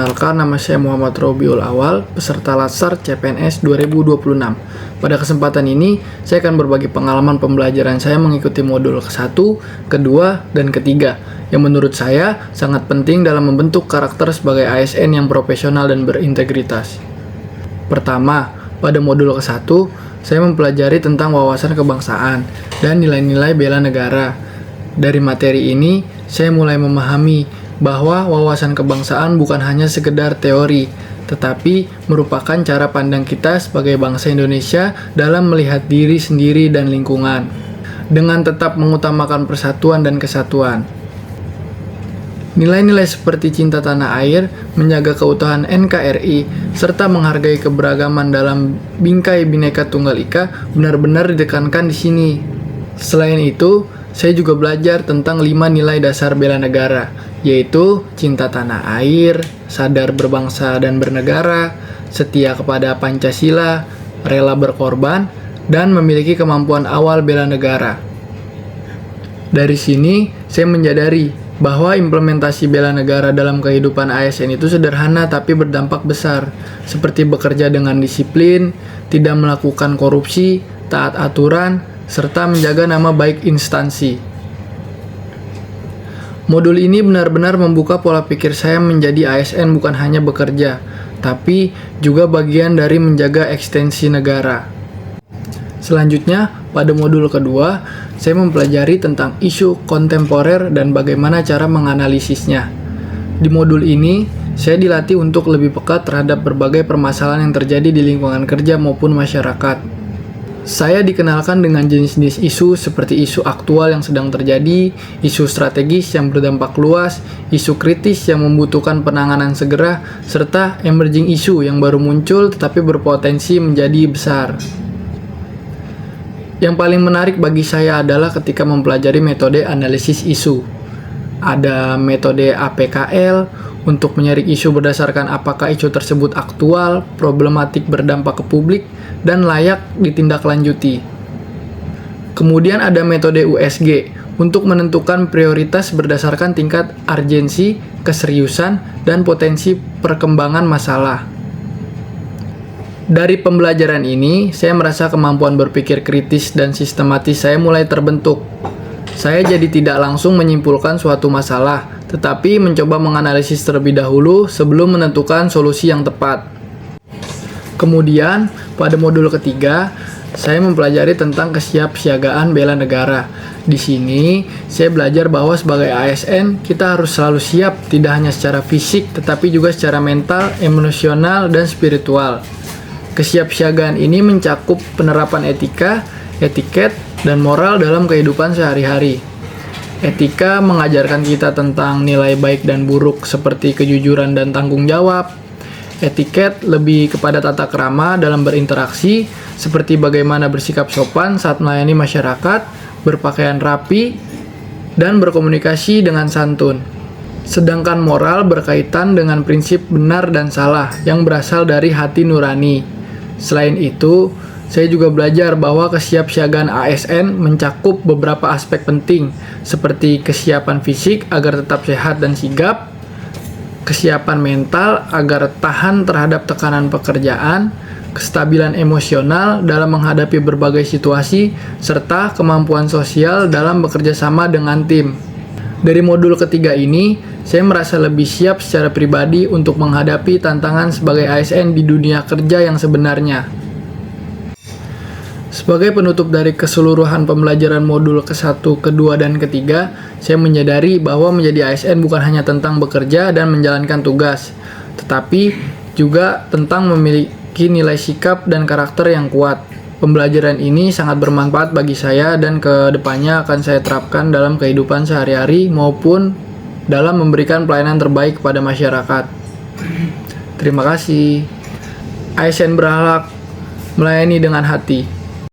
Perkenalkan, nama saya Muhammad Robiul Awal, peserta Latsar CPNS 2026. Pada kesempatan ini, saya akan berbagi pengalaman pembelajaran saya mengikuti modul ke-1, kedua, dan ketiga, yang menurut saya sangat penting dalam membentuk karakter sebagai ASN yang profesional dan berintegritas. Pertama, pada modul ke-1, saya mempelajari tentang wawasan kebangsaan dan nilai-nilai bela negara. Dari materi ini, saya mulai memahami bahwa wawasan kebangsaan bukan hanya sekedar teori, tetapi merupakan cara pandang kita sebagai bangsa Indonesia dalam melihat diri sendiri dan lingkungan, dengan tetap mengutamakan persatuan dan kesatuan. Nilai-nilai seperti cinta tanah air, menjaga keutuhan NKRI, serta menghargai keberagaman dalam bingkai Bhinneka Tunggal Ika benar-benar ditekankan di sini. Selain itu, saya juga belajar tentang 5 nilai dasar bela negara, yaitu cinta tanah air, sadar berbangsa dan bernegara, setia kepada Pancasila, rela berkorban, dan memiliki kemampuan awal bela negara. Dari sini, saya menyadari bahwa implementasi bela negara dalam kehidupan ASN itu sederhana tapi berdampak besar, seperti bekerja dengan disiplin, tidak melakukan korupsi, taat aturan, serta menjaga nama baik instansi. Modul ini benar-benar membuka pola pikir saya menjadi ASN bukan hanya bekerja, tapi juga bagian dari menjaga ekstensi negara. Selanjutnya, pada modul kedua, saya mempelajari tentang isu kontemporer dan bagaimana cara menganalisisnya. Di modul ini, saya dilatih untuk lebih peka terhadap berbagai permasalahan yang terjadi di lingkungan kerja maupun masyarakat. Saya dikenalkan dengan jenis-jenis isu seperti isu aktual yang sedang terjadi, isu strategis yang berdampak luas, isu kritis yang membutuhkan penanganan segera, serta emerging issue yang baru muncul tetapi berpotensi menjadi besar. Yang paling menarik bagi saya adalah ketika mempelajari metode analisis isu. Ada metode APKL untuk menyaring isu berdasarkan apakah isu tersebut aktual, problematik, berdampak ke publik, dan layak ditindaklanjuti. Kemudian ada metode USG untuk menentukan prioritas berdasarkan tingkat urgensi, keseriusan, dan potensi perkembangan masalah. Dari pembelajaran ini, saya merasa kemampuan berpikir kritis dan sistematis saya mulai terbentuk. Saya jadi tidak langsung menyimpulkan suatu masalah, tetapi mencoba menganalisis terlebih dahulu sebelum menentukan solusi yang tepat. Kemudian, pada modul ketiga, saya mempelajari tentang kesiapsiagaan bela negara. Di sini, saya belajar bahwa sebagai ASN, kita harus selalu siap tidak hanya secara fisik, tetapi juga secara mental, emosional, dan spiritual. Kesiapsiagaan ini mencakup penerapan etika, etiket, dan moral dalam kehidupan sehari-hari. Etika mengajarkan kita tentang nilai baik dan buruk seperti kejujuran dan tanggung jawab. Etiket lebih kepada tata krama dalam berinteraksi, seperti bagaimana bersikap sopan saat melayani masyarakat, berpakaian rapi, dan berkomunikasi dengan santun. Sedangkan moral berkaitan dengan prinsip benar dan salah yang berasal dari hati nurani. Selain itu, saya juga belajar bahwa kesiapsiagaan ASN mencakup beberapa aspek penting, seperti kesiapan fisik agar tetap sehat dan sigap, kesiapan mental agar tahan terhadap tekanan pekerjaan, kestabilan emosional dalam menghadapi berbagai situasi, serta kemampuan sosial dalam bekerja sama dengan tim. Dari modul ketiga ini, saya merasa lebih siap secara pribadi untuk menghadapi tantangan sebagai ASN di dunia kerja yang sebenarnya. Sebagai penutup dari keseluruhan pembelajaran modul ke-1, kedua, dan ketiga, saya menyadari bahwa menjadi ASN bukan hanya tentang bekerja dan menjalankan tugas, tetapi juga tentang memiliki nilai sikap dan karakter yang kuat. Pembelajaran ini sangat bermanfaat bagi saya dan ke depannya akan saya terapkan dalam kehidupan sehari-hari maupun dalam memberikan pelayanan terbaik kepada masyarakat. Terima kasih. ASN berakhlak, melayani dengan hati.